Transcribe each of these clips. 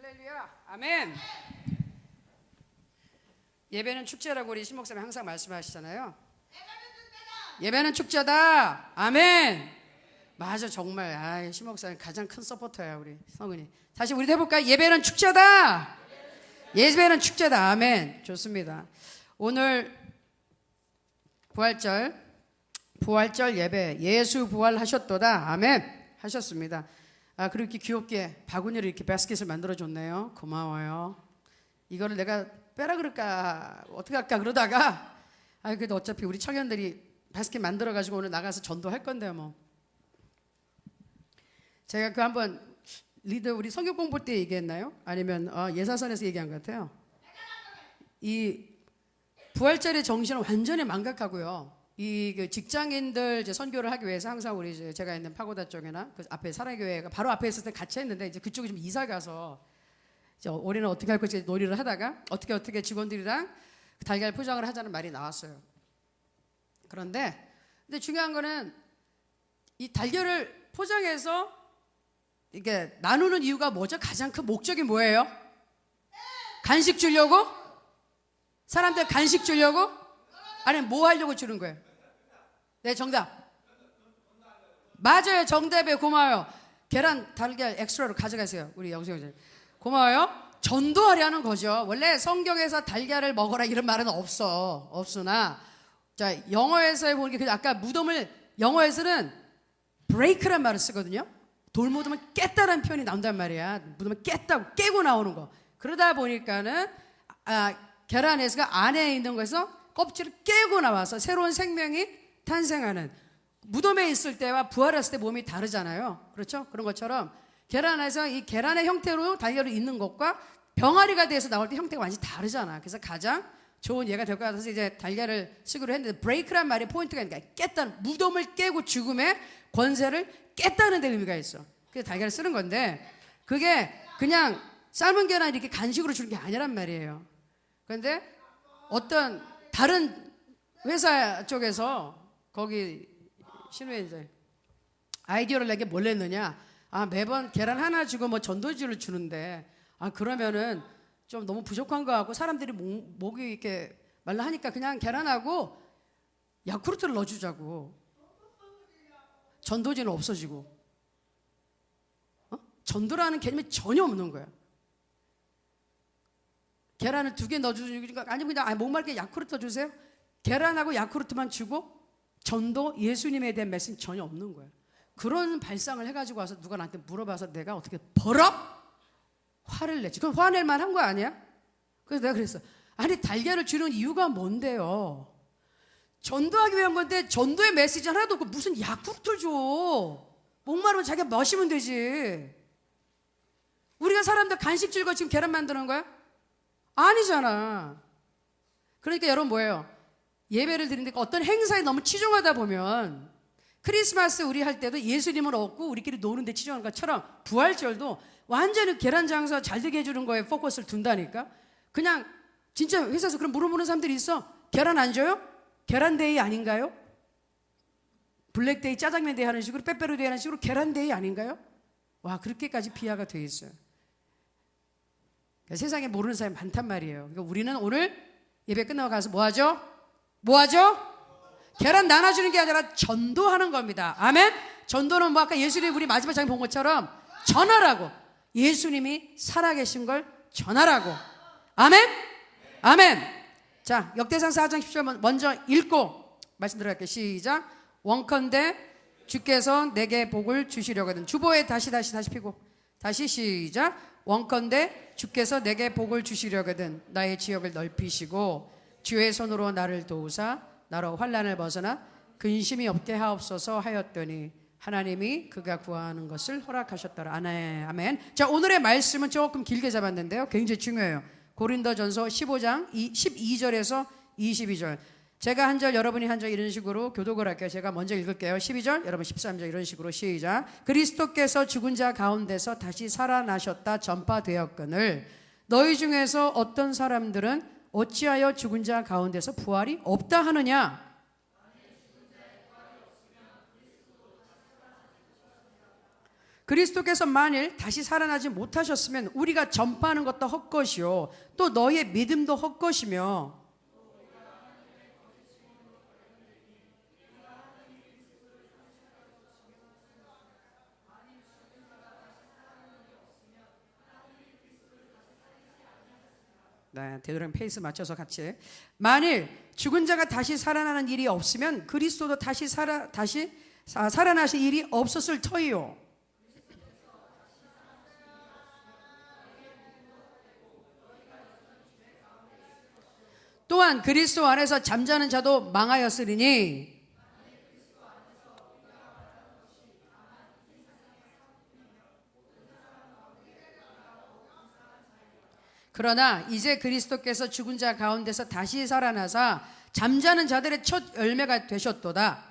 할렐루야. 아멘. 예배는 축제라고 우리 신목사님 항상 말씀하시잖아요. 예배는 축제다. 아멘. 맞아, 정말. 신목사님 가장 큰 서포터야, 우리 성은이. 다시 우리 해볼까요? 예배는 축제다. 예배는 축제다. 아멘. 좋습니다. 오늘 부활절 예배, 예수 부활하셨도다. 아멘. 하셨습니다. 그리고 이렇게 귀엽게 바구니를 이렇게 바스켓을 만들어줬네요. 고마워요. 이거를 내가 빼라 그럴까, 어떻게 할까 그러다가, 그래도 어차피 우리 청년들이 바스켓 만들어가지고 오늘 나가서 전도할 건데요, 뭐. 제가 그 한번 리더 우리 성경 공부 때 얘기했나요? 아니면 예사선에서 얘기한 것 같아요. 이 부활절의 정신을 완전히 망각하고요. 이 직장인들 이제 선교를 하기 위해서 항상 우리 제가 있는 파고다 쪽이나 그 앞에 사랑교회가 바로 앞에 있을 때 같이 했는데 이제 그쪽에 좀 이사 가서 이제 올해는 어떻게 할 건지 놀이를 하다가 어떻게 직원들이랑 달걀 포장을 하자는 말이 나왔어요. 근데 중요한 거는 이 달걀을 포장해서 이게 나누는 이유가 뭐죠? 가장 큰 목적이 뭐예요? 간식 주려고? 사람들 간식 주려고? 아니면 뭐 하려고 주는 거예요? 네, 정답. 맞아요, 정답이에요. 고마워요. 계란, 달걀 엑스트라로 가져가세요. 우리 영수님 고마워요. 전도하려는 거죠. 원래 성경에서 달걀을 먹어라 이런 말은 없으나 자, 영어에서 보는 게 아까 무덤을 영어에서는 break란 말을 쓰거든요. 돌무덤을 깼다는 표현이 나온단 말이야. 무덤을 깼다고 깨고 나오는 거. 그러다 보니까는 계란에서가 안에 있는 거에서 껍질을 깨고 나와서 새로운 생명이 탄생하는, 무덤에 있을 때와 부활했을 때 몸이 다르잖아요. 그렇죠? 그런 것처럼 계란에서 이 계란의 형태로 달걀이 있는 것과 병아리가 돼서 나올 때 형태가 완전히 다르잖아. 그래서 가장 좋은 예가 될 것 같아서 이제 달걀을 쓰기로 했는데, 브레이크란 말이 포인트가 있는 거야. 깼다는, 무덤을 깨고 죽음의 권세를 깼다는 데 의미가 있어. 그래서 달걀을 쓰는 건데, 그게 그냥 삶은 계란 이렇게 간식으로 주는 게 아니란 말이에요. 그런데 어떤 다른 회사 쪽에서 거기 신우에 이제 아이디어를 내게 뭘 냈느냐, 매번 계란 하나 주고 뭐 전도지를 주는데 그러면은 좀 너무 부족한 거 같고 사람들이 목이 이렇게 말라 하니까 그냥 계란하고 야쿠르트를 넣어주자고. 전도지는 없어지고 전도라는 개념이 전혀 없는 거야. 계란을 2개 넣어주니까 아니면 그냥 목마르게 야쿠르트 주세요. 계란하고 야쿠르트만 주고 전도, 예수님에 대한 메시지는 전혀 없는 거예요. 그런 발상을 해가지고 와서 누가 나한테 물어봐서 내가 어떻게 버럭 화를 냈지. 그럼 화낼 만한 거 아니야? 그래서 내가 그랬어. 아니, 달걀을 주는 이유가 뭔데요? 전도하기 위한 건데 전도의 메시지 하나도 없고 무슨 야쿠르트를 줘. 목마르면 자기가 마시면 되지. 우리가 사람들 간식 줄고 지금 계란 만드는 거야? 아니잖아. 그러니까 여러분 뭐예요? 예배를 드리는데 어떤 행사에 너무 치중하다 보면, 크리스마스 우리 할 때도 예수님을 얻고 우리끼리 노는데 치중한 것처럼 부활절도 완전히 계란 장사 잘 되게 해주는 거에 포커스를 둔다니까. 그냥 진짜 회사에서 그럼 물어보는 사람들이 있어. 계란 안 줘요? 계란데이 아닌가요? 블랙데이, 짜장면데이 하는 식으로, 빼빼로데이 하는 식으로 계란데이 아닌가요? 와, 그렇게까지 비하가 돼 있어요. 그러니까 세상에 모르는 사람이 많단 말이에요. 그러니까 우리는 오늘 예배 끝나고 가서 뭐 하죠? 계란 나눠주는 게 아니라 전도하는 겁니다. 아멘? 전도는 뭐 아까 예수님이 우리 마지막 장에 본 것처럼 전하라고. 예수님이 살아계신 걸 전하라고. 아멘? 아멘. 자, 역대상 4장 10절 먼저 읽고 말씀 들어갈게요. 시작. 원컨대 주께서 내게 복을 주시려거든. 주보에 다시 피고. 다시 시작. 원컨대 주께서 내게 복을 주시려거든. 나의 지역을 넓히시고 주의 손으로 나를 도우사 나로 환난을 벗어나 근심이 없게 하옵소서 하였더니 하나님이 그가 구하는 것을 허락하셨더라. 아멘. 자, 오늘의 말씀은 조금 길게 잡았는데요, 굉장히 중요해요. 고린도전서 15장 12절에서 22절. 제가 한 절, 여러분이 한 절 이런 식으로 교독을 할게요. 제가 먼저 읽을게요. 12절, 여러분 13절 이런 식으로 시작. 그리스도께서 죽은 자 가운데서 다시 살아나셨다 전파되었거늘 너희 중에서 어떤 사람들은 어찌하여 죽은 자 가운데서 부활이 없다 하느냐? 그리스도께서 만일 다시 살아나지 못하셨으면 우리가 전파하는 것도 헛것이요 또 너희의 믿음도 헛것이며 네, 되도록 페이스 맞춰서 같이. 만일 죽은 자가 다시 살아나는 일이 없으면 그리스도도 다시 살아나실 일이 없었을 터이요. 또한 그리스도 안에서 잠자는 자도 망하였으리니 그러나 이제 그리스도께서 죽은 자 가운데서 다시 살아나사 잠자는 자들의 첫 열매가 되셨도다.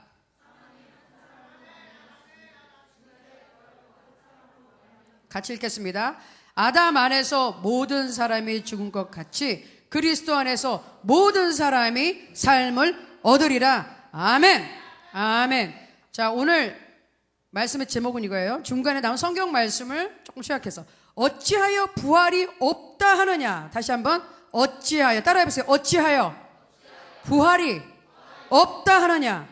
같이 읽겠습니다. 아담 안에서 모든 사람이 죽은 것 같이 그리스도 안에서 모든 사람이 삶을 얻으리라. 아멘. 아멘. 자, 오늘 말씀의 제목은 이거예요. 중간에 나온 성경 말씀을 조금 요약해서 어찌하여 부활이 없다 하느냐. 다시 한번 어찌하여 따라해 보세요. 어찌하여 부활이 없다 하느냐.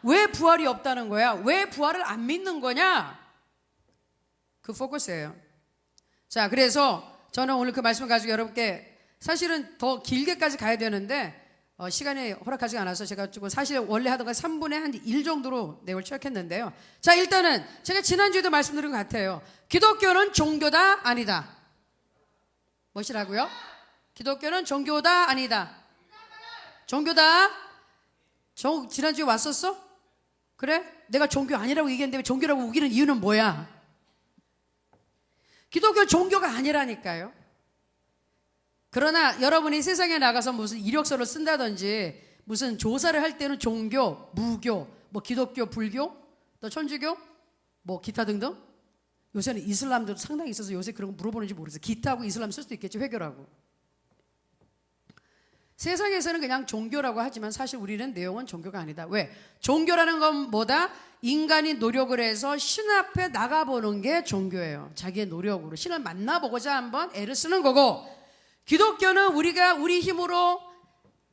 왜 부활이 없다는 거야? 왜 부활을 안 믿는 거냐? 그 포커스예요. 자, 그래서 저는 오늘 그 말씀을 가지고 여러분께 사실은 더 길게까지 가야 되는데 시간이 허락하지 않아서 제가 조금 사실 원래 하던 거 3분의 한 1 정도로 내용을 취약했는데요. 자, 일단은 제가 지난주에도 말씀드린 것 같아요. 기독교는 종교다 아니다. 무엇이라고요? 기독교는 종교다 아니다. 종교다. 지난주에 왔었어? 그래? 내가 종교 아니라고 얘기했는데 왜 종교라고 우기는 이유는 뭐야? 기독교는 종교가 아니라니까요. 그러나 여러분이 세상에 나가서 무슨 이력서를 쓴다든지 무슨 조사를 할 때는 종교, 무교, 뭐 기독교, 불교, 또 천주교, 뭐 기타 등등. 요새는 이슬람도 상당히 있어서 요새 그런 거 물어보는지 모르겠어요. 기타하고 이슬람 쓸 수도 있겠지, 회교라고. 세상에서는 그냥 종교라고 하지만 사실 우리는 내용은 종교가 아니다. 왜? 종교라는 건 뭐다? 인간이 노력을 해서 신 앞에 나가보는 게 종교예요. 자기의 노력으로 신을 만나보고자 한번 애를 쓰는 거고, 기독교는 우리가 우리 힘으로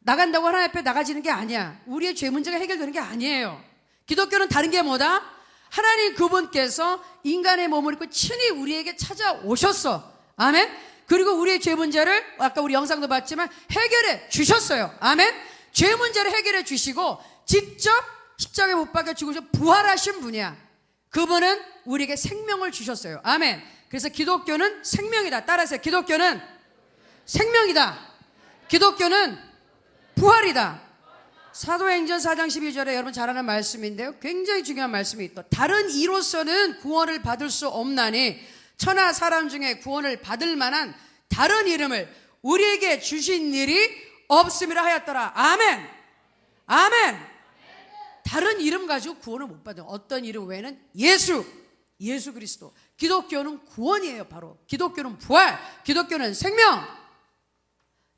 나간다고 하나님 앞에 나가지는 게 아니야. 우리의 죄 문제가 해결되는 게 아니에요. 기독교는 다른 게 뭐다? 하나님 그분께서 인간의 몸을 입고 친히 우리에게 찾아오셨어. 아멘. 그리고 우리의 죄 문제를 아까 우리 영상도 봤지만 해결해 주셨어요. 아멘. 죄 문제를 해결해 주시고 직접 십자가에 못 박혀 죽으셔 부활하신 분이야. 그분은 우리에게 생명을 주셨어요. 아멘. 그래서 기독교는 생명이다. 따라서 기독교는 생명이다. 기독교는 부활이다. 사도행전 4장 12절에 여러분 잘 아는 말씀인데요. 굉장히 중요한 말씀이 있다. 다른 이로서는 구원을 받을 수 없나니 천하 사람 중에 구원을 받을 만한 다른 이름을 우리에게 주신 일이 없음이라 하였더라. 아멘. 아멘. 다른 이름 가지고 구원을 못 받아요. 어떤 이름 외에는 예수 그리스도. 기독교는 구원이에요. 바로 기독교는 부활, 기독교는 생명.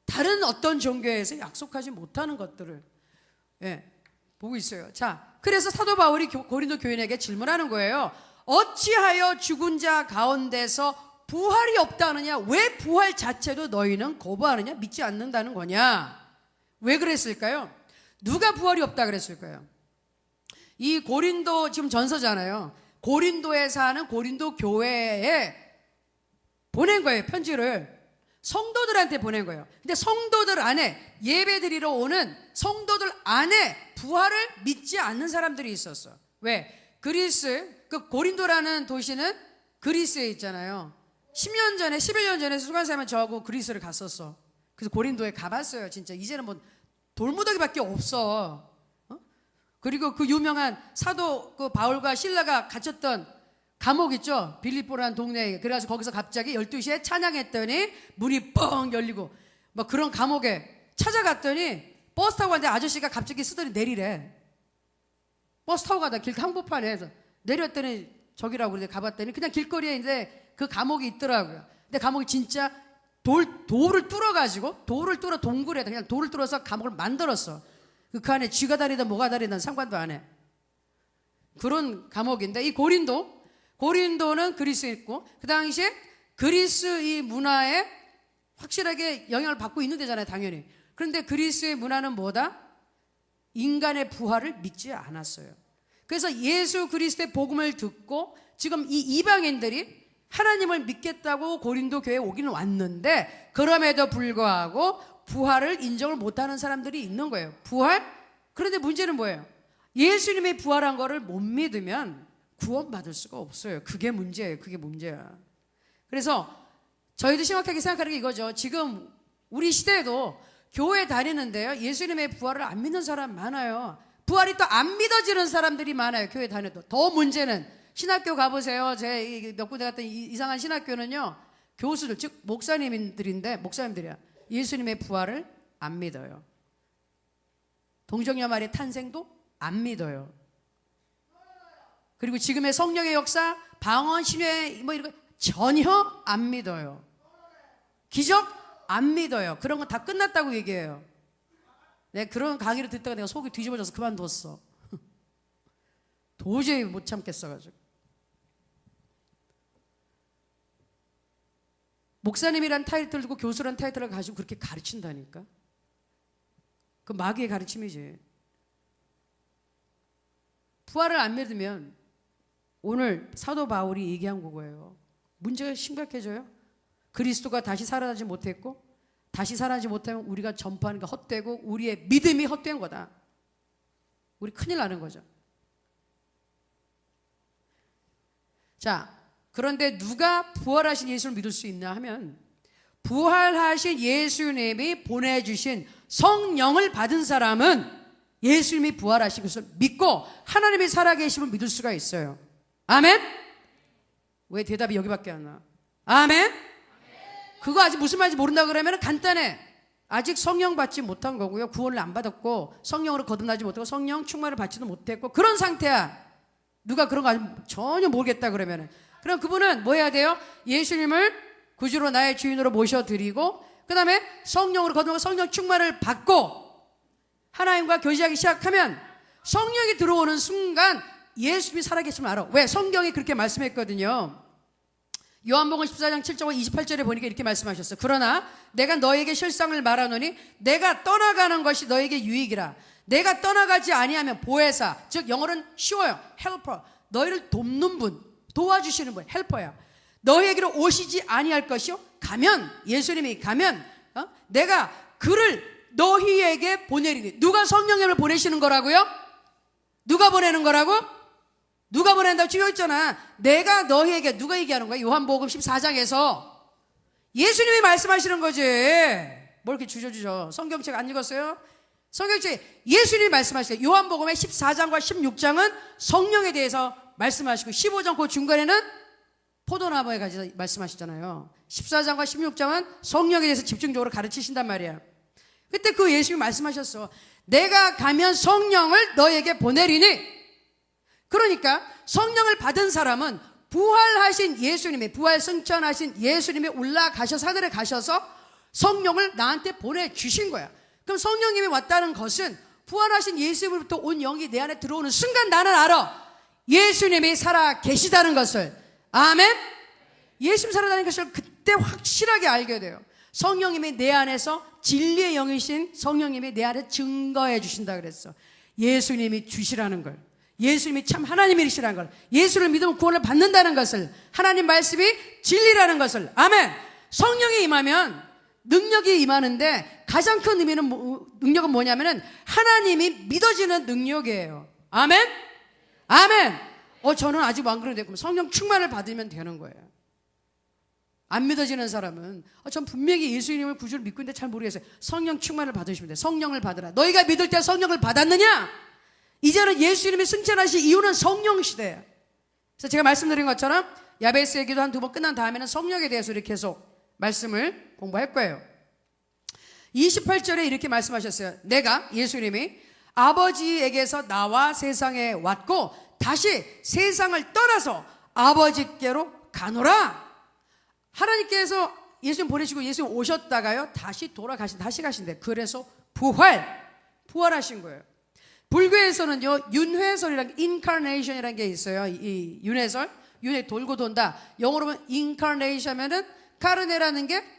다른 어떤 종교에서 약속하지 못하는 것들을 보고 있어요. 자, 그래서 사도 바울이 고린도 교인에게 질문하는 거예요. 어찌하여 죽은 자 가운데서 부활이 없다느냐? 왜 부활 자체도 너희는 거부하느냐? 믿지 않는다는 거냐? 왜 그랬을까요? 누가 부활이 없다 그랬을까요? 이 고린도 지금 전서잖아요. 고린도에 사는 고린도 교회에 보낸 거예요. 편지를 성도들한테 보낸 거예요. 근데 성도들 안에 예배 드리러 오는 성도들 안에 부활을 믿지 않는 사람들이 있었어. 왜? 그리스, 그 고린도라는 도시는 그리스에 있잖아요. 10년 전에 11년 전에 수간사면 저하고 그리스를 갔었어. 그래서 고린도에 가봤어요. 진짜 이제는 뭐 돌무더기밖에 없어. 그리고 그 유명한 사도 그 바울과 실라가 갇혔던 감옥 있죠? 빌립보라는 동네에. 그래가지고 거기서 갑자기 12시에 찬양했더니 문이 뻥 열리고 뭐 그런 감옥에 찾아갔더니 버스 타고 갔는데 아저씨가 갑자기 쓰더니 내리래. 버스 타고 가다 길 한복판에 내렸더니 저기라고 그래. 가봤더니 그냥 길거리에 이제 그 감옥이 있더라고요. 근데 감옥이 진짜 돌을 뚫어가지고 돌을 뚫어 동굴에다 그냥 돌을 뚫어서 감옥을 만들었어. 그 안에 쥐가 다니든 뭐가 다니든 상관도 안 해. 그런 감옥인데 이 고린도 고린도는 그리스에 있고 그 당시에 그리스 이 문화에 확실하게 영향을 받고 있는 데잖아요, 당연히. 그런데 그리스의 문화는 뭐다? 인간의 부활을 믿지 않았어요. 그래서 예수 그리스도의 복음을 듣고 지금 이 이방인들이 하나님을 믿겠다고 고린도 교회에 오기는 왔는데 그럼에도 불구하고 부활을 인정을 못하는 사람들이 있는 거예요. 부활? 그런데 문제는 뭐예요? 예수님이 부활한 거를 못 믿으면 구원받을 수가 없어요. 그게 문제예요. 그게 문제야. 그래서 저희도 심각하게 생각하는 게 이거죠. 지금 우리 시대에도 교회 다니는데요, 예수님의 부활을 안 믿는 사람 많아요. 부활이 또 안 믿어지는 사람들이 많아요, 교회 다녀도. 더 문제는 신학교 가보세요. 제 몇 군데 갔던 이상한 신학교는요, 교수들, 즉 목사님들인데, 목사님들이야, 예수님의 부활을 안 믿어요. 동정녀 마리아 탄생도 안 믿어요. 그리고 지금의 성령의 역사, 방언, 신뢰 뭐 이런 거 전혀 안 믿어요. 기적 안 믿어요. 그런 거 다 끝났다고 얘기해요. 네, 그런 강의를 듣다가 내가 속이 뒤집어져서 그만뒀어. 도저히 못 참겠어가지고. 목사님이란 타이틀을 두고 교수란 타이틀을 가지고 그렇게 가르친다니까. 그 마귀의 가르침이지. 부활을 안 믿으면 오늘 사도 바울이 얘기한 거예요. 문제가 심각해져요. 그리스도가 다시 살아나지 못했고 다시 살아나지 못하면 우리가 전파하는 게 헛되고 우리의 믿음이 헛된 거다. 우리 큰일 나는 거죠. 자, 그런데 누가 부활하신 예수를 믿을 수 있나 하면 부활하신 예수님이 보내주신 성령을 받은 사람은 예수님이 부활하신 것을 믿고 하나님이 살아계심을 믿을 수가 있어요. 아멘? 왜 대답이 여기밖에 안 나와? 아멘? 그거 아직 무슨 말인지 모른다 그러면 간단해. 아직 성령 받지 못한 거고요. 구원을 안 받았고 성령으로 거듭나지 못하고 성령 충만을 받지도 못했고 그런 상태야. 누가 그런 거 아직 전혀 모르겠다 그러면은, 그럼 그분은 뭐 해야 돼요? 예수님을 구주로 나의 주인으로 모셔드리고 그 다음에 성령으로 거듭나고 성령 충만을 받고 하나님과 교제하기 시작하면 성령이 들어오는 순간 예수님이 살아계심을 알아. 왜? 성경이 그렇게 말씀했거든요. 요한복음 14장 7절 28절에 보니까 이렇게 말씀하셨어요. 그러나 내가 너에게 실상을 말하노니 내가 떠나가는 것이 너에게 유익이라. 내가 떠나가지 아니하면 보혜사, 즉 영어로는 쉬워요. 헬퍼, 너희를 돕는 분, 도와주시는 분, 헬퍼야. 너희에게로 오시지 아니할 것이요. 가면, 예수님이 가면 내가 그를 너희에게 보내리니. 누가 성령님을 보내시는 거라고요? 누가 보내는 거라고? 누가 보낸다고 주여 있잖아. 내가 너희에게. 누가 얘기하는 거야? 요한복음 14장에서 예수님이 말씀하시는 거지. 뭘 이렇게 주저주저. 성경책 안 읽었어요? 성경책 예수님이 말씀하시죠. 요한복음의 14장과 16장은 성령에 대해서 말씀하시고 15장 그 중간에는 포도나무에 가지고 말씀하시잖아요. 14장과 16장은 성령에 대해서 집중적으로 가르치신단 말이야. 그때 그 예수님이 말씀하셨어. 내가 가면 성령을 너에게 보내리니. 그러니까 성령을 받은 사람은 부활하신 예수님이, 부활 승천하신 예수님이 올라가셔서 하늘에 가셔서 성령을 나한테 보내주신 거야. 그럼 성령님이 왔다는 것은 부활하신 예수님으로부터 온 영이 내 안에 들어오는 순간 나는 알아. 예수님이 살아 계시다는 것을. 아멘? 예수님 살아나는 것을 그때 확실하게 알게 돼요. 성령님이 내 안에서 진리의 영이신 성령님이 내 안에 증거해 주신다 그랬어. 예수님이 주시라는 걸, 예수님이 참 하나님이시라는 걸, 예수를 믿으면 구원을 받는다는 것을, 하나님 말씀이 진리라는 것을. 아멘. 성령이 임하면 능력이 임하는데 가장 큰 의미는 능력은 뭐냐면은 하나님이 믿어지는 능력이에요. 아멘. 아멘. 저는 아직 안 그런데 그럼 성령 충만을 받으면 되는 거예요. 안 믿어지는 사람은 전 분명히 예수님을 구주를 믿고 있는데 잘 모르겠어요. 성령 충만을 받으시면 돼요. 성령을 받으라. 너희가 믿을 때 성령을 받았느냐? 이제는 예수님이 승천하신 이유는 성령 시대예요. 그래서 제가 말씀드린 것처럼 야베스의 기도 한 2번 끝난 다음에는 성령에 대해서 이렇게 계속 말씀을 공부할 거예요. 28절에 이렇게 말씀하셨어요. 내가, 예수님이 아버지에게서 나와 세상에 왔고 다시 세상을 떠나서 아버지께로 가노라. 하나님께서 예수님 보내시고 예수님 오셨다가요 다시 다시 가신대. 그래서 부활하신 거예요. 불교에서는요 윤회설이라는 인카네이션이라는 게 있어요. 이 윤회설, 윤회 돌고 돈다. 영어로 보면 incarnation 하면은 카르네라는 게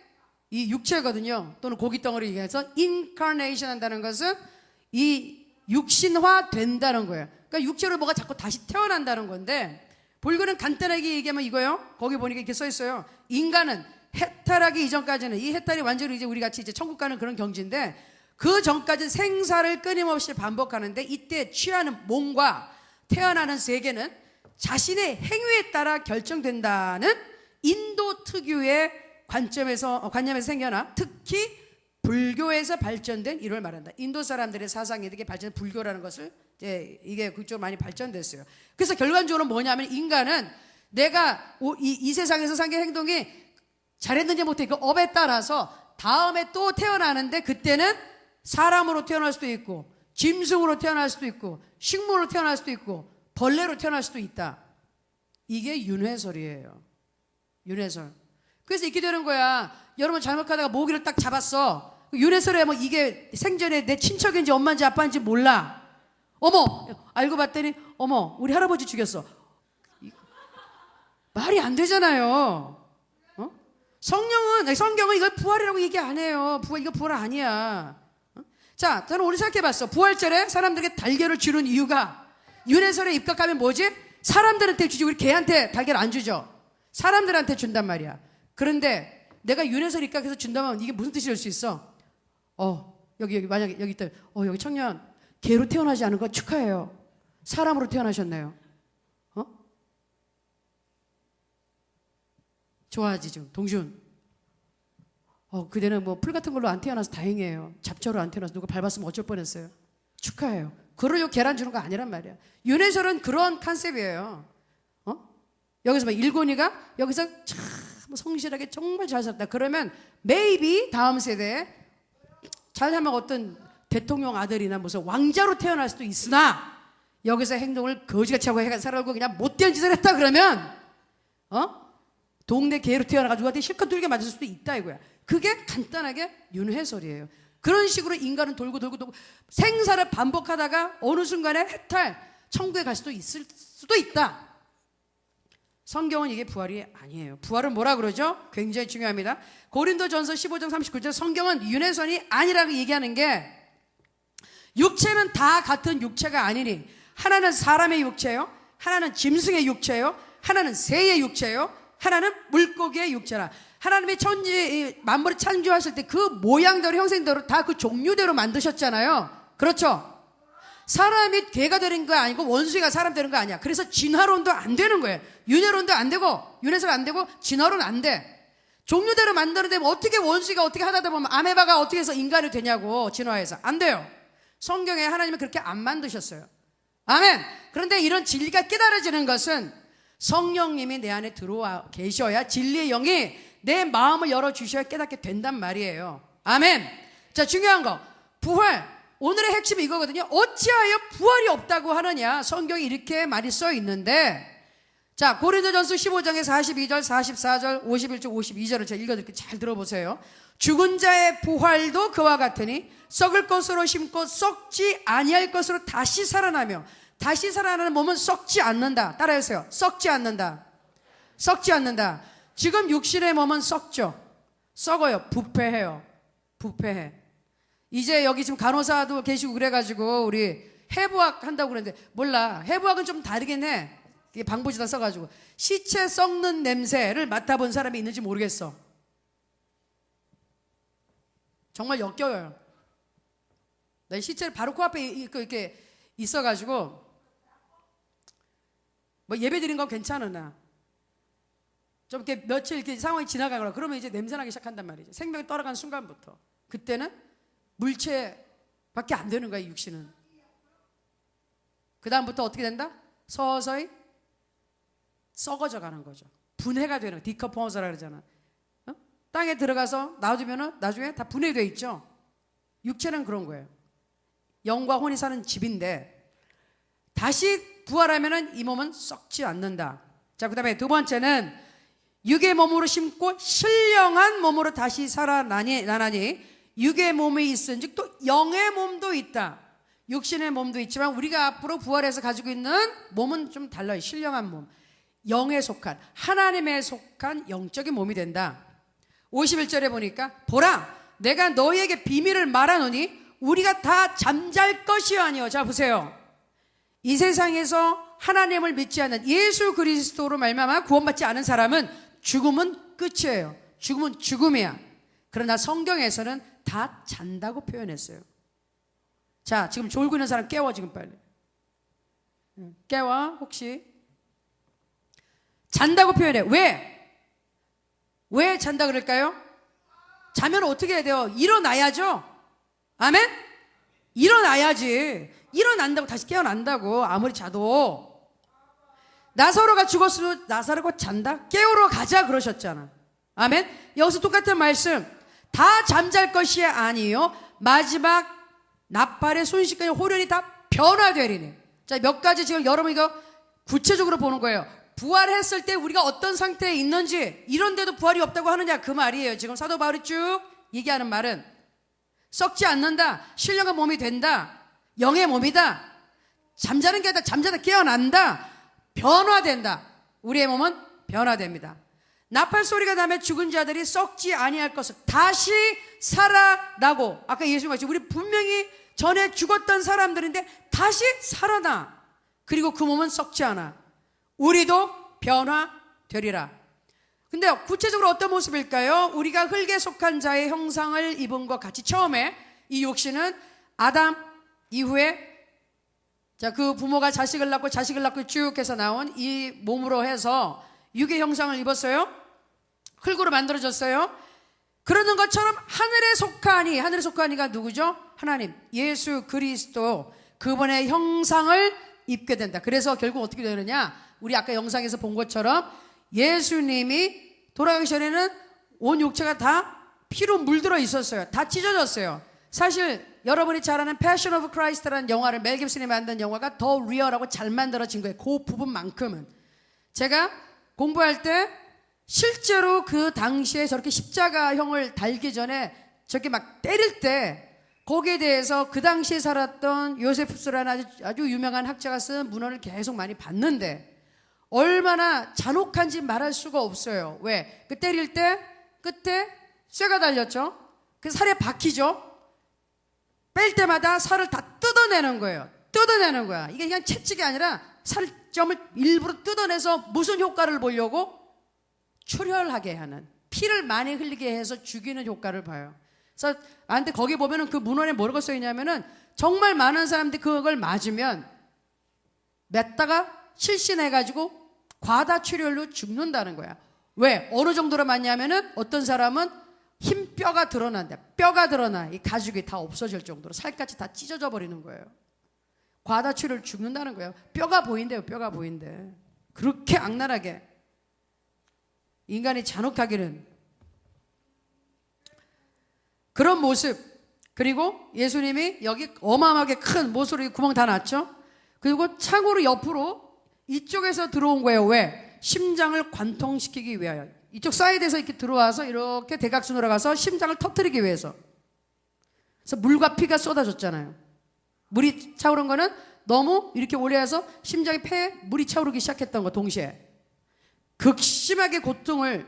이 육체거든요. 또는 고기 덩어리 얘기해서 incarnation 한다는 것은 이 육신화 된다는 거예요. 그러니까 육체로 뭐가 자꾸 다시 태어난다는 건데, 불교는 간단하게 얘기하면 이거요. 거기 보니까 이렇게 써 있어요. 인간은 해탈하기 이전까지는, 이 해탈이 완전히 이제 우리 같이 이제 천국 가는 그런 경지인데, 그 전까지 생사를 끊임없이 반복하는데, 이때 취하는 몸과 태어나는 세계는 자신의 행위에 따라 결정된다는 인도 특유의 관념에서 생겨나, 특히 불교에서 발전된 이걸 말한다. 인도 사람들의 사상이 이렇게 발전된 불교라는 것을 이제 이게 그쪽으로 많이 발전됐어요. 그래서 결과적으로 뭐냐면, 인간은 내가 이 세상에서 산게 행동이 잘했는지 못했는지 그 업에 따라서 다음에 또 태어나는데, 그때는 사람으로 태어날 수도 있고, 짐승으로 태어날 수도 있고, 식물로 태어날 수도 있고, 벌레로 태어날 수도 있다. 이게 윤회설이에요. 윤회설. 그래서 이렇게 되는 거야. 여러분 잘못하다가 모기를 딱 잡았어. 윤회설에 뭐 이게 생전에 내 친척인지 엄마인지 아빠인지 몰라. 어머, 알고 봤더니 어머, 우리 할아버지 죽였어. 말이 안 되잖아요. 성경은 이걸 부활이라고 얘기 안 해요. 이거 부활 아니야. 자, 저는 오늘 생각해봤어. 부활절에 사람들에게 달걀을 주는 이유가, 윤회설에 입각하면 뭐지? 사람들한테 주지, 우리 개한테 달걀 안 주죠. 사람들한테 준단 말이야. 그런데 내가 윤회설 입각해서 준다면 이게 무슨 뜻이 될 수 있어? 여기 만약에 여기 있다. 여기 청년 개로 태어나지 않은 거 축하해요. 사람으로 태어나셨네요. 좋아하지 좀. 동준. 그대는 뭐 풀 같은 걸로 안 태어나서 다행이에요. 잡초로 안 태어나서 누가 밟았으면 어쩔 뻔했어요. 축하해요. 그러려고 계란 주는 거 아니란 말이야. 윤회설은 그런 컨셉이에요. 여기서 막 일곤이가 여기서 참 성실하게 정말 잘 살았다. 그러면 maybe 다음 세대에 잘하면 어떤 대통령 아들이나 무슨 왕자로 태어날 수도 있으나, 여기서 행동을 거지같이 하고 살아가고 그냥 못된 짓을 했다 그러면 동네 개로 태어나가지고 누구한테 실컷 두들겨 맞을 수도 있다 이거야. 그게 간단하게 윤회설이에요. 그런 식으로 인간은 돌고 생사를 반복하다가 어느 순간에 해탈, 천국에 갈 수도 있을 수도 있다. 성경은 이게 부활이 아니에요. 부활은 뭐라 그러죠? 굉장히 중요합니다. 고린도전서 15장 39절, 성경은 윤회선이 아니라고 얘기하는 게, 육체는 다 같은 육체가 아니니, 하나는 사람의 육체요, 하나는 짐승의 육체요, 하나는 새의 육체요, 하나는 물고기의 육체라. 하나님의 천지 만물을 창조하실 때 그 모양대로 형상대로 다 그 종류대로 만드셨잖아요. 그렇죠? 사람이 개가 되는 거 아니고 원숭이가 사람 되는 거 아니야. 그래서 진화론도 안 되는 거예요. 윤회론도 안 되고, 윤회설 안 되고, 진화론 안 돼. 종류대로 만들어내면 어떻게 원숭이가 어떻게 하다 보면 아메바가 어떻게 해서 인간이 되냐고, 진화해서. 안 돼요. 성경에 하나님은 그렇게 안 만드셨어요. 아멘. 그런데 이런 진리가 깨달아지는 것은 성령님이 내 안에 들어와 계셔야, 진리의 영이 내 마음을 열어주셔야 깨닫게 된단 말이에요. 아멘. 자, 중요한 거, 부활. 오늘의 핵심이 이거거든요. 어찌하여 부활이 없다고 하느냐. 성경이 이렇게 많이 써 있는데, 자, 고린도전서 15장의 42절, 44절, 51절, 52절을 제가 읽어드릴게요. 잘 들어보세요. 죽은 자의 부활도 그와 같으니 썩을 것으로 심고 썩지 아니할 것으로 다시 살아나며, 다시 살아나는 몸은 썩지 않는다. 따라해주세요. 썩지 않는다. 썩지 않는다. 지금 육신의 몸은 썩죠. 썩어요. 부패해요. 부패해. 이제 여기 지금 간호사도 계시고 그래가지고 우리 해부학 한다고 그러는데, 몰라. 해부학은 좀 다르긴 해. 이게 방부제다 써가지고. 시체 썩는 냄새를 맡아본 사람이 있는지 모르겠어. 정말 역겨워요. 나 시체를 바로 코앞에 이렇게 있어가지고, 뭐 예배 드린 거 괜찮으나 좀 이렇게 며칠 이렇게 상황이 지나가거나 그러면 이제 냄새나기 시작한단 말이죠. 생명이 떠나간 순간부터. 그때는 물체밖에 안 되는 거야, 육신은. 그 다음부터 어떻게 된다? 서서히 썩어져 가는 거죠. 분해가 되는, 디커포먼스라 그러잖아. 땅에 들어가서 놔두면은 나중에 다 분해되어 있죠. 육체는 그런 거예요. 영과 혼이 사는 집인데, 다시 부활하면은 이 몸은 썩지 않는다. 자, 그 다음에 두 번째는 육의 몸으로 심고 신령한 몸으로 다시 살아나니 육의 몸이 있은즉 또 영의 몸도 있다. 육신의 몸도 있지만 우리가 앞으로 부활해서 가지고 있는 몸은 좀 달라요. 신령한 몸. 영에 속한, 하나님에 속한 영적인 몸이 된다. 51절에 보니까 보라 내가 너희에게 비밀을 말하노니 우리가 다 잠잘 것이 아니요. 자 보세요. 이 세상에서 하나님을 믿지 않는 예수 그리스도로 말미암아 구원받지 않은 사람은 죽음은 끝이에요. 죽음은 죽음이야. 그러나 성경에서는 다 잔다고 표현했어요. 자 지금 졸고 있는 사람 깨워. 지금 빨리 깨워. 혹시 잔다고 표현해. 왜 잔다 그럴까요? 자면 어떻게 해야 돼요? 일어나야죠. 아멘? 일어나야지. 일어난다고 다시 깨어난다고. 아무리 자도. 나사로가 죽었어도 나사로가 잔다? 깨우러 가자 그러셨잖아. 아멘? 여기서 똑같은 말씀. 다 잠잘 것이 아니요 마지막 나팔의 순식간에 호련이 다 변화되리니. 자, 몇 가지 지금 여러분 이거 구체적으로 보는 거예요. 부활했을 때 우리가 어떤 상태에 있는지, 이런데도 부활이 없다고 하느냐 그 말이에요. 지금 사도 바울이 쭉 얘기하는 말은 썩지 않는다, 신령한 몸이 된다, 영의 몸이다, 잠자는 게 아니라 잠자다 깨어난다, 변화된다. 우리의 몸은 변화됩니다. 나팔 소리가 나면 죽은 자들이 썩지 아니할 것을 다시 살아나고, 아까 예수님 말씀, 우리 분명히 전에 죽었던 사람들인데 다시 살아나. 그리고 그 몸은 썩지 않아. 우리도 변화되리라. 근데 구체적으로 어떤 모습일까요? 우리가 흙에 속한 자의 형상을 입은 것 같이 처음에 이 육신은 아담 이후에 자, 그 부모가 자식을 낳고 쭉 해서 나온 이 몸으로 해서 육의 형상을 입었어요. 흙으로 만들어졌어요. 그러는 것처럼 하늘에 속하니가 누구죠? 하나님, 예수 그리스도, 그분의 형상을 입게 된다. 그래서 결국 어떻게 되느냐? 우리 아까 영상에서 본 것처럼 예수님이 돌아가기 전에는 온 육체가 다 피로 물들어 있었어요. 다 찢어졌어요. 사실 여러분이 잘 아는 Passion of Christ라는 영화를 멜 깁슨이 만든 영화가 더 리얼하고 잘 만들어진 거예요. 그 부분만큼은. 제가 공부할 때 실제로 그 당시에 저렇게 십자가형을 달기 전에 저렇게 막 때릴 때 거기에 대해서 그 당시에 살았던 요세푸스라는 아주 유명한 학자가 쓴 문헌을 계속 많이 봤는데 얼마나 잔혹한지 말할 수가 없어요. 왜? 그 때릴 때 끝에 쇠가 달렸죠. 그 살에 박히죠. 뺄 때마다 살을 다 뜯어내는 거예요. 뜯어내는 거야. 이게 그냥 채찍이 아니라 살점을 일부러 뜯어내서 무슨 효과를 보려고? 출혈하게 하는, 피를 많이 흘리게 해서 죽이는 효과를 봐요. 그래서 근데 거기 보면은 그 문헌에 뭐라고 써 있냐면은 정말 많은 사람들이 그걸 맞으면 맺다가 실신해가지고 과다 출혈로 죽는다는 거야. 왜? 어느 정도로 맞냐면은 어떤 사람은 흰 뼈가 드러난다. 뼈가 드러나. 이 가죽이 다 없어질 정도로 살갗이 다 찢어져 버리는 거예요. 과다 출혈 죽는다는 거예요. 뼈가 보인대요. 뼈가 보인대. 그렇게 악랄하게 인간이 잔혹하기는. 그런 모습. 그리고 예수님이 여기 어마어마하게 큰 못으로 구멍 다 났죠. 그리고 창으로 옆으로 이쪽에서 들어온 거예요. 왜? 심장을 관통시키기 위하여. 이쪽 사이드에서 이렇게 들어와서 이렇게 대각선으로 가서 심장을 터뜨리기 위해서. 그래서 물과 피가 쏟아졌잖아요. 물이 차오른 거는 너무 이렇게 오래 해서 심장의 폐에 물이 차오르기 시작했던 거 동시에. 극심하게 고통을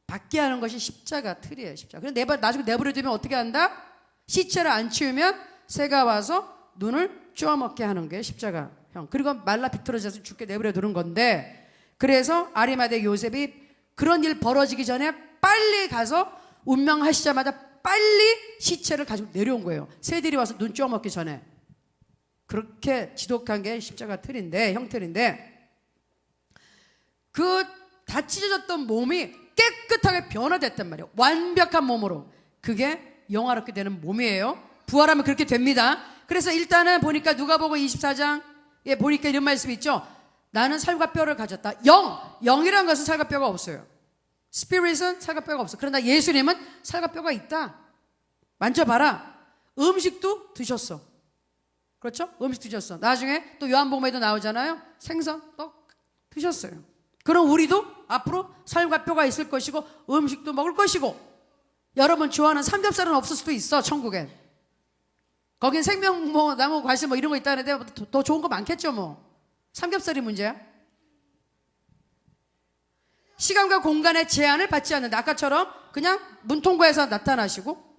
받게 하는 것이 십자가 틀이에요. 십자가. 그래서 나중에 내버려두면 어떻게 한다? 시체를 안 치우면 새가 와서 눈을 쪼아먹게 하는 게 십자가형. 그리고 말라 비틀어져서 죽게 내버려두는 건데, 그래서 아리마대 요셉이 그런 일 벌어지기 전에 빨리 가서 운명하시자마자 빨리 시체를 가지고 내려온 거예요. 새들이 와서 눈 쪼아먹기 전에. 그렇게 지독한 게 십자가 틀인데, 형틀인데, 그 다 찢어졌던 몸이 깨끗하게 변화됐단 말이에요. 완벽한 몸으로. 그게 영화롭게 되는 몸이에요. 부활하면 그렇게 됩니다. 그래서 일단은 보니까 누가복음 24장에 보니까 이런 말씀이 있죠. 나는 살과 뼈를 가졌다. 영이라는 것은 살과 뼈가 없어요. 스피릿은 살과 뼈가 없어. 그러나 예수님은 살과 뼈가 있다. 만져봐라. 음식도 드셨어. 그렇죠? 음식 드셨어. 나중에 또 요한복음에도 나오잖아요. 생선 또 드셨어요. 그럼 우리도 앞으로 살과 뼈가 있을 것이고 음식도 먹을 것이고, 여러분 좋아하는 삼겹살은 없을 수도 있어. 천국엔. 거긴 생명 뭐 나무 과실 뭐 이런 거 있다는데 더 좋은 거 많겠죠. 뭐 삼겹살이 문제야? 시간과 공간의 제한을 받지 않는다. 아까처럼 그냥 문통과에서 나타나시고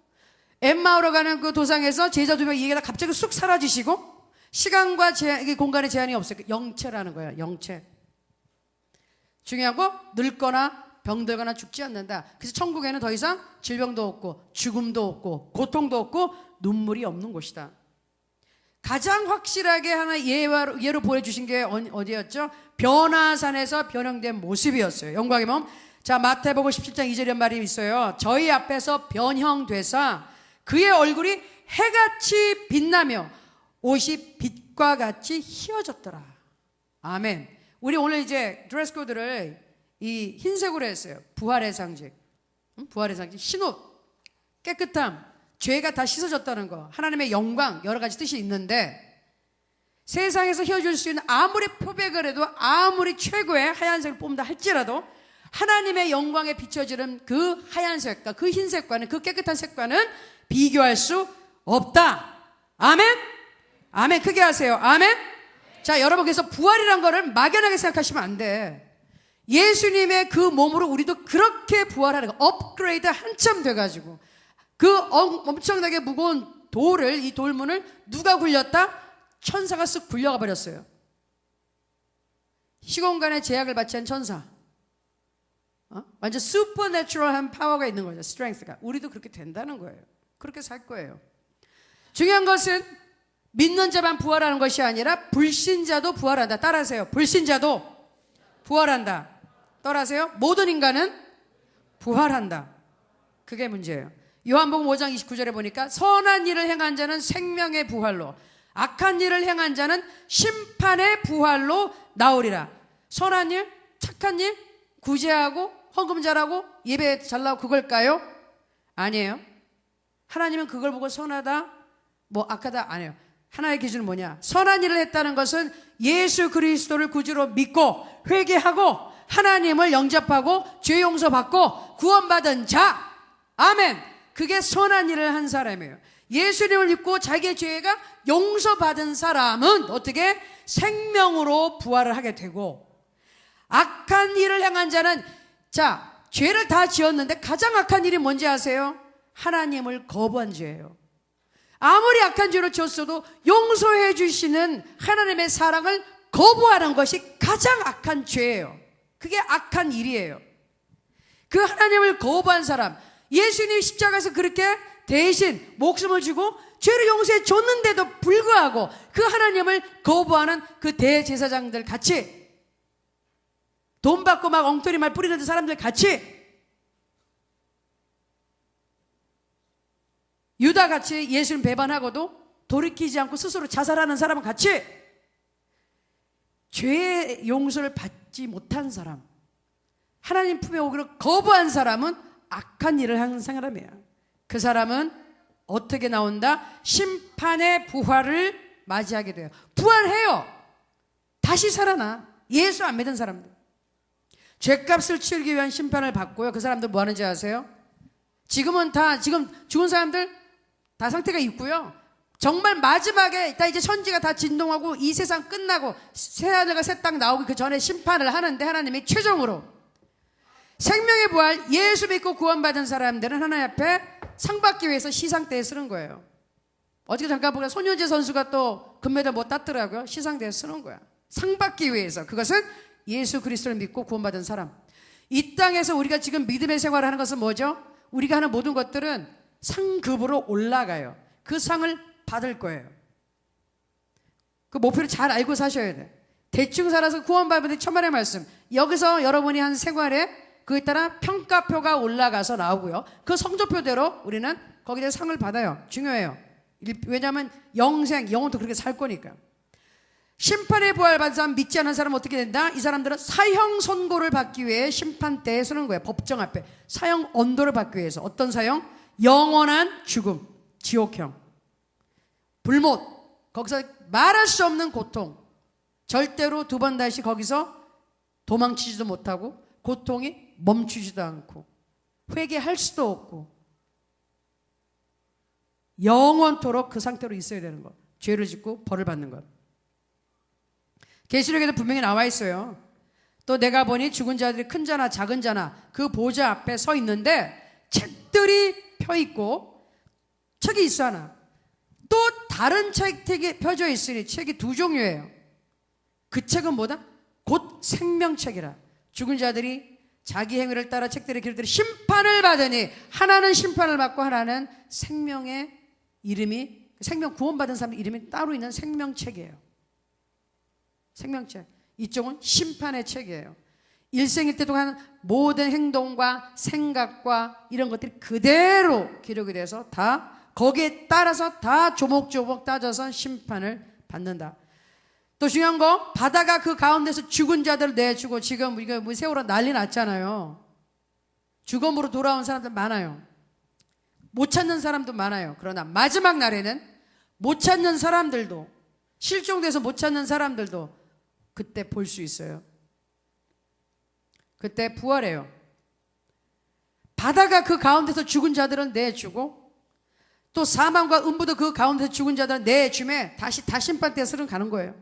엠마오로 가는 그 도상에서 제자 2명 얘기하다 갑자기 쑥 사라지시고 시간과 공간의 제한이 없어요. 영체라는 거예요. 영체. 중요한 거 늙거나 병들거나 죽지 않는다. 그래서 천국에는 더 이상 질병도 없고 죽음도 없고 고통도 없고 눈물이 없는 곳이다. 가장 확실하게 하나 예로 보여주신 게 어디였죠? 변화산에서 변형된 모습이었어요. 영광의 몸. 자, 마태복음 17장 2절에 말이 있어요. 저희 앞에서 변형되사 그의 얼굴이 해같이 빛나며 옷이 빛과 같이 희어졌더라. 아멘. 우리 오늘 이제 드레스 코드를 이 흰색으로 했어요. 부활의 상징. 부활의 상징. 흰옷, 깨끗함, 죄가 다 씻어졌다는 거, 하나님의 영광, 여러 가지 뜻이 있는데 세상에서 희어질 수 있는 아무리 표백을 해도 아무리 최고의 하얀색을 뽑는다 할지라도 하나님의 영광에 비춰지는 그 하얀색과 그 흰색과는, 그 깨끗한 색과는 비교할 수 없다. 아멘? 아멘. 크게 하세요. 아멘? 자, 여러분, 그래서 부활이란 거를 막연하게 생각하시면 안 돼. 예수님의 그 몸으로 우리도 그렇게 부활하는 거, 업그레이드 한참 돼가지고 그 엄청나게 무거운 돌을, 이 돌문을 누가 굴렸다? 천사가 쓱 굴려가 버렸어요. 시공간의 제약을 받지 않은 천사. 완전 슈퍼내추럴한 파워가 있는 거죠. 스트렝스가. 우리도 그렇게 된다는 거예요. 그렇게 살 거예요. 중요한 것은 믿는 자만 부활하는 것이 아니라 불신자도 부활한다. 따라하세요. 불신자도 부활한다. 따라하세요. 모든 인간은 부활한다. 그게 문제예요. 요한복음 5장 29절에 보니까 선한 일을 행한 자는 생명의 부활로, 악한 일을 행한 자는 심판의 부활로 나오리라. 선한 일, 착한 일, 구제하고 헌금 잘하고 예배 잘나고 그걸까요? 아니에요. 하나님은 그걸 보고 선하다, 뭐 악하다 안 해요. 하나의 기준은 뭐냐? 선한 일을 했다는 것은 예수 그리스도를 구주로 믿고 회개하고 하나님을 영접하고 죄 용서받고 구원받은 자. 아멘. 그게 선한 일을 한 사람이에요. 예수님을 믿고 자기의 죄가 용서받은 사람은 어떻게? 생명으로 부활을 하게 되고, 악한 일을 행한 자는, 자, 죄를 다 지었는데 가장 악한 일이 뭔지 아세요? 하나님을 거부한 죄예요. 아무리 악한 죄를 지었어도 용서해 주시는 하나님의 사랑을 거부하는 것이 가장 악한 죄예요. 그게 악한 일이에요. 그 하나님을 거부한 사람, 예수님이 십자가에서 그렇게 대신 목숨을 주고 죄를 용서해 줬는데도 불구하고 그 하나님을 거부하는 그 대제사장들 같이, 돈 받고 막 엉터리 말 뿌리는 사람들 같이, 유다 같이 예수님 배반하고도 돌이키지 않고 스스로 자살하는 사람은 같이, 죄의 용서를 받지 못한 사람, 하나님 품에 오기를 거부한 사람은 악한 일을 하는 사람이에요. 그 사람은 어떻게 나온다? 심판의 부활을 맞이하게 돼요. 부활해요. 다시 살아나. 예수 안 믿은 사람들, 죄값을 치르기 위한 심판을 받고요. 그 사람들 뭐 하는지 아세요? 지금 죽은 사람들 다 상태가 있고요. 정말 마지막에 다 이제 천지가 다 진동하고 이 세상 끝나고 새하늘과 새 땅 나오기 그 전에 심판을 하는데, 하나님이 최종으로 생명의 부활, 예수 믿고 구원받은 사람들은 하나님 앞에 상 받기 위해서 시상대에 쓰는 거예요. 어저께 잠깐 보니까 손효재 선수가 또 금메달 못 땄더라고요. 시상대에 쓰는 거야. 상 받기 위해서. 그것은 예수 그리스도를 믿고 구원받은 사람. 이 땅에서 우리가 지금 믿음의 생활을 하는 것은 뭐죠? 우리가 하는 모든 것들은 상급으로 올라가요. 그 상을 받을 거예요. 그 목표를 잘 알고 사셔야 돼. 대충 살아서 구원받으면 천만의 말씀. 여기서 여러분이 한 생활에 그에 따라 평가표가 올라가서 나오고요. 그 성적표대로 우리는 거기에 상을 받아요. 중요해요. 왜냐하면 영원토 그렇게 살 거니까. 심판의 부활 받은 사람, 믿지 않은 사람은 어떻게 된다? 이 사람들은 사형 선고를 받기 위해 심판대에 서는 거예요. 법정 앞에 사형 언도를 받기 위해서. 어떤 사형? 영원한 죽음, 지옥형, 불못, 거기서 말할 수 없는 고통, 절대로 두 번 다시 거기서 도망치지도 못하고 고통이 멈추지도 않고 회개할 수도 없고 영원토록 그 상태로 있어야 되는 것. 죄를 짓고 벌을 받는 것. 계시록에도 분명히 나와 있어요. 또 내가 보니 죽은 자들이 큰 자나 작은 자나 그 보좌 앞에 서 있는데 책들이 펴 있고 책이 있어 하나. 또 다른 책이 펴져 있으니 책이 두 종류예요. 그 책은 뭐다? 곧 생명책이라. 죽은 자들이 자기 행위를 따라 책들의 기록대로 심판을 받으니 하나는 심판을 받고 하나는 생명의 이름이, 생명 구원받은 사람 이름이 따로 있는 생명책이에요. 생명책. 이쪽은 심판의 책이에요. 일생일대 동안 모든 행동과 생각과 이런 것들이 그대로 기록이 돼서 다 거기에 따라서 다 조목조목 따져서 심판을 받는다. 또 중요한 거, 바다가 그 가운데서 죽은 자들을 내주고, 지금 우리가 뭐 세월호 난리 났잖아요. 죽음으로 돌아온 사람들 많아요. 못 찾는 사람도 많아요. 그러나 마지막 날에는 못 찾는 사람들도, 실종돼서 못 찾는 사람들도 그때 볼 수 있어요. 그때 부활해요. 바다가 그 가운데서 죽은 자들은 내주고, 또 사망과 음부도 그 가운데서 죽은 자들은 내주매 다시 심판대에서는 가는 거예요.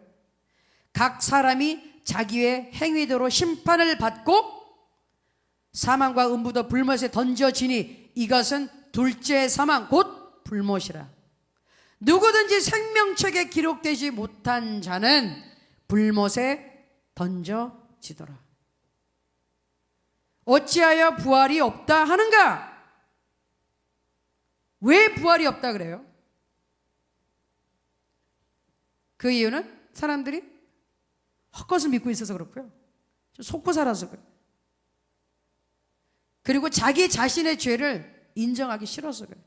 각 사람이 자기의 행위대로 심판을 받고 사망과 음부도 불못에 던져지니 이것은 둘째 사망 곧 불못이라. 누구든지 생명책에 기록되지 못한 자는 불못에 던져지더라. 어찌하여 부활이 없다 하는가? 왜 부활이 없다 그래요? 그 이유는 사람들이 헛것을 믿고 있어서 그렇고요. 좀 속고 살아서 그래요. 그리고 자기 자신의 죄를 인정하기 싫어서 그래요.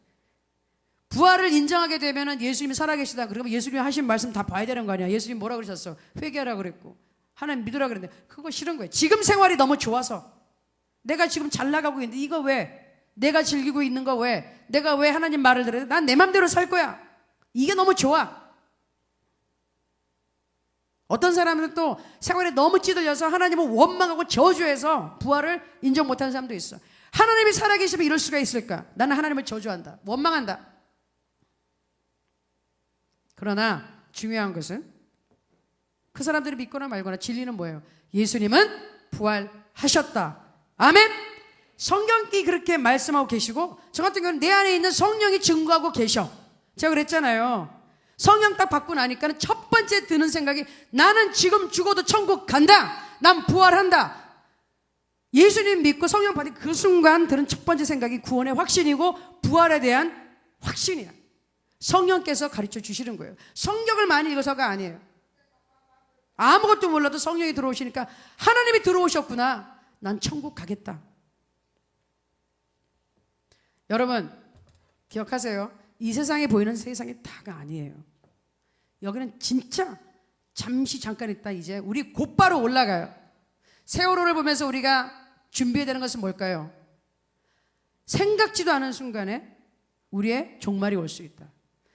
부활을 인정하게 되면 예수님이 살아계시다 그러면 예수님이 하신 말씀 다 봐야 되는 거 아니야. 예수님 뭐라 그러셨어? 회개하라 그랬고 하나님 믿으라 그랬는데 그거 싫은 거예요. 지금 생활이 너무 좋아서 내가 지금 잘 나가고 있는데 이거 왜? 내가 즐기고 있는 거 왜? 내가 왜 하나님 말을 들어야 돼? 난 내 맘대로 살 거야. 이게 너무 좋아. 어떤 사람은 또 생활에 너무 찌들려서 하나님을 원망하고 저주해서 부활을 인정 못하는 사람도 있어. 하나님이 살아계시면 이럴 수가 있을까? 나는 하나님을 저주한다. 원망한다. 그러나 중요한 것은 그 사람들이 믿거나 말거나 진리는 뭐예요? 예수님은 부활하셨다. 아멘. 성경이 그렇게 말씀하고 계시고 저 같은 경우는 내 안에 있는 성령이 증거하고 계셔. 제가 그랬잖아요. 성령 딱 받고 나니까 첫 번째 드는 생각이 나는 지금 죽어도 천국 간다. 난 부활한다. 예수님 믿고 성령 받은 그 순간 드는 첫 번째 생각이 구원의 확신이고 부활에 대한 확신이야. 성령께서 가르쳐 주시는 거예요. 성경을 많이 읽어서가 아니에요. 아무것도 몰라도 성령이 들어오시니까 하나님이 들어오셨구나. 난 천국 가겠다. 여러분 기억하세요. 이 세상에 보이는 세상이 다가 아니에요. 여기는 진짜 잠시 잠깐 있다 이제 우리 곧바로 올라가요. 세월호를 보면서 우리가 준비해야 되는 것은 뭘까요? 생각지도 않은 순간에 우리의 종말이 올 수 있다.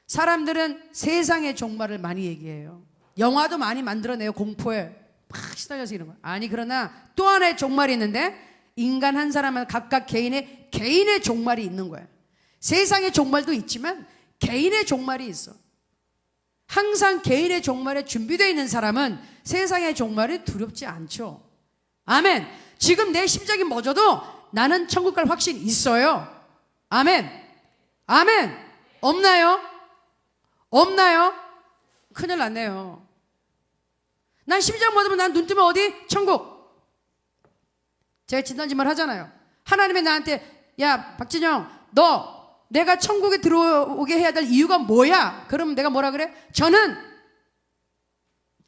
사람들은 세상의 종말을 많이 얘기해요. 영화도 많이 만들어내요. 공포에 막 시달려서 이런 거. 아니 그러나 또 하나의 종말이 있는데 인간 한 사람은 각각 개인의 종말이 있는 거예요. 세상의 종말도 있지만 개인의 종말이 있어. 항상 개인의 종말에 준비되어 있는 사람은 세상의 종말이 두렵지 않죠. 아멘. 지금 내 심장이 멎어도 나는 천국 갈 확신이 있어요. 아멘. 아멘. 없나요? 없나요? 큰일 났네요. 난 심장 멎으면 난 눈 뜨면 어디? 천국. 제가 진단지말 하잖아요. 하나님이 나한테 야 박진영 너 내가 천국에 들어오게 해야 될 이유가 뭐야? 그러면 내가 뭐라 그래? 저는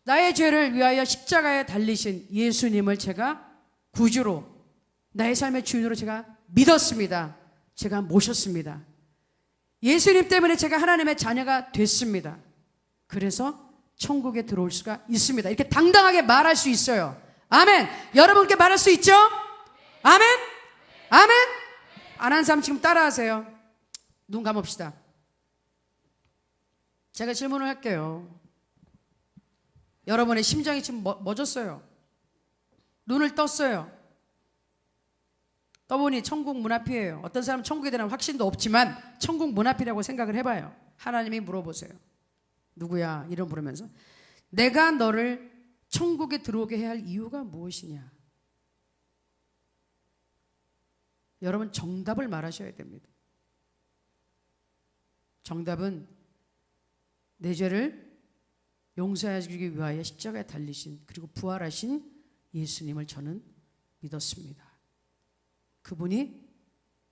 나의 죄를 위하여 십자가에 달리신 예수님을 제가 구주로 나의 삶의 주인으로 제가 믿었습니다. 제가 모셨습니다. 예수님 때문에 제가 하나님의 자녀가 됐습니다. 그래서 천국에 들어올 수가 있습니다. 이렇게 당당하게 말할 수 있어요. 아멘. 여러분께 말할 수 있죠? 아멘. 아멘. 안 한 사람 지금 따라하세요. 눈 감읍시다. 제가 질문을 할게요. 여러분의 심장이 지금 멎었어요. 눈을 떴어요. 떠보니 천국 문 앞이에요. 어떤 사람은 천국에 대한 확신도 없지만 천국 문 앞이라고 생각을 해봐요. 하나님이 물어보세요. 누구야? 이름 부르면서 내가 너를 천국에 들어오게 해야 할 이유가 무엇이냐? 여러분 정답을 말하셔야 됩니다. 정답은 내 죄를 용서하시기 위하여 십자가에 달리신 그리고 부활하신 예수님을 저는 믿었습니다. 그분이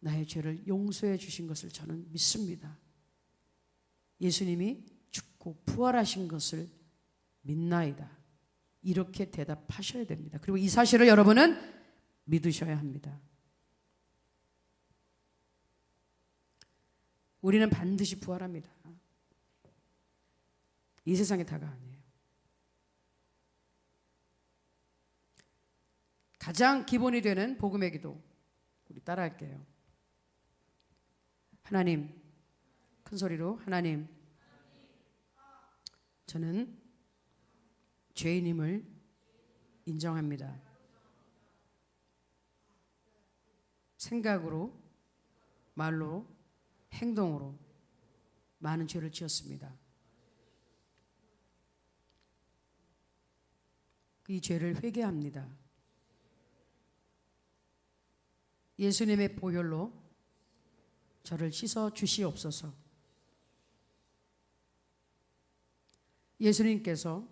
나의 죄를 용서해 주신 것을 저는 믿습니다. 예수님이 죽고 부활하신 것을 믿나이다. 이렇게 대답하셔야 됩니다. 그리고 이 사실을 여러분은 믿으셔야 합니다. 우리는 반드시 부활합니다. 이 세상에 다가 아니에요. 가장 기본이 되는 복음의 기도 우리 따라할게요. 하나님, 큰 소리로 하나님, 저는 죄인임을 인정합니다. 생각으로, 말로, 행동으로 많은 죄를 지었습니다. 이 죄를 회개합니다. 예수님의 보혈로 저를 씻어 주시옵소서. 예수님께서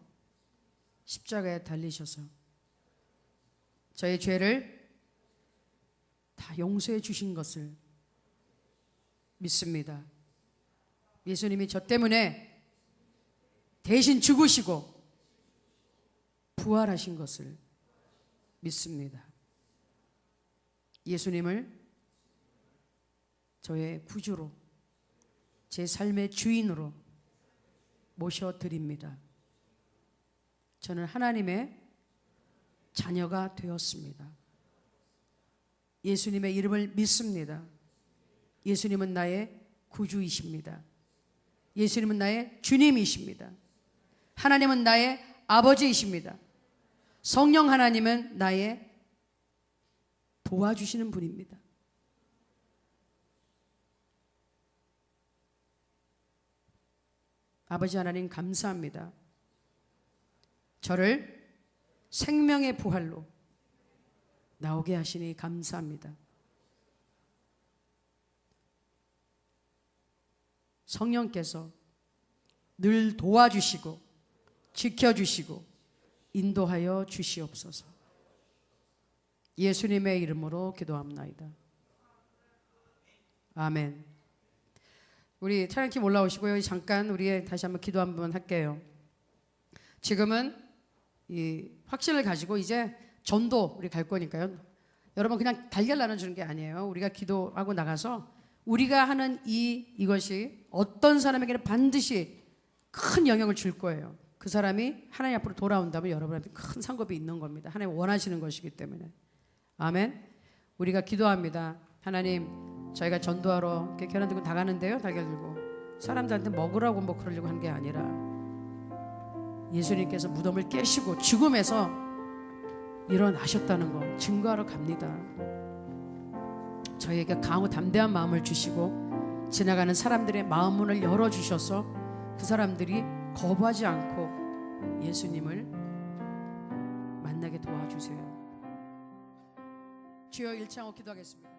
십자가에 달리셔서 저의 죄를 다 용서해 주신 것을 믿습니다. 예수님이 저 때문에 대신 죽으시고 부활하신 것을 믿습니다. 예수님을 저의 구주로, 제 삶의 주인으로 모셔드립니다. 저는 하나님의 자녀가 되었습니다. 예수님의 이름을 믿습니다. 예수님은 나의 구주이십니다. 예수님은 나의 주님이십니다. 하나님은 나의 아버지이십니다. 성령 하나님은 나의 도와주시는 분입니다. 아버지 하나님 감사합니다. 저를 생명의 부활로 나오게 하시니 감사합니다. 성령께서 늘 도와주시고 지켜주시고 인도하여 주시옵소서. 예수님의 이름으로 기도합나이다. 아멘. 우리 찬양팀 올라오시고요. 잠깐 우리 다시 한번 기도 한번 할게요. 지금은 이 확신을 가지고 이제 전도 우리 갈 거니까요. 여러분 그냥 달걀 나눠주는 게 아니에요. 우리가 기도하고 나가서 우리가 하는 이것이 어떤 사람에게는 반드시 큰 영향을 줄 거예요. 그 사람이 하나님 앞으로 돌아온다면 여러분한테 큰 상급이 있는 겁니다. 하나님 원하시는 것이기 때문에. 아멘. 우리가 기도합니다. 하나님, 저희가 전도하러 이렇게 계란 들고 나가는데요. 달걀 들고 사람들한테 먹으라고 뭐 그러려고 한 게 아니라 예수님께서 무덤을 깨시고 죽음에서 일어나셨다는 거 증거하러 갑니다. 저희에게 강하고 담대한 마음을 주시고 지나가는 사람들의 마음 문을 열어주셔서 그 사람들이 거부하지 않고 예수님을 만나게 도와주세요. 주여 일창호 기도하겠습니다.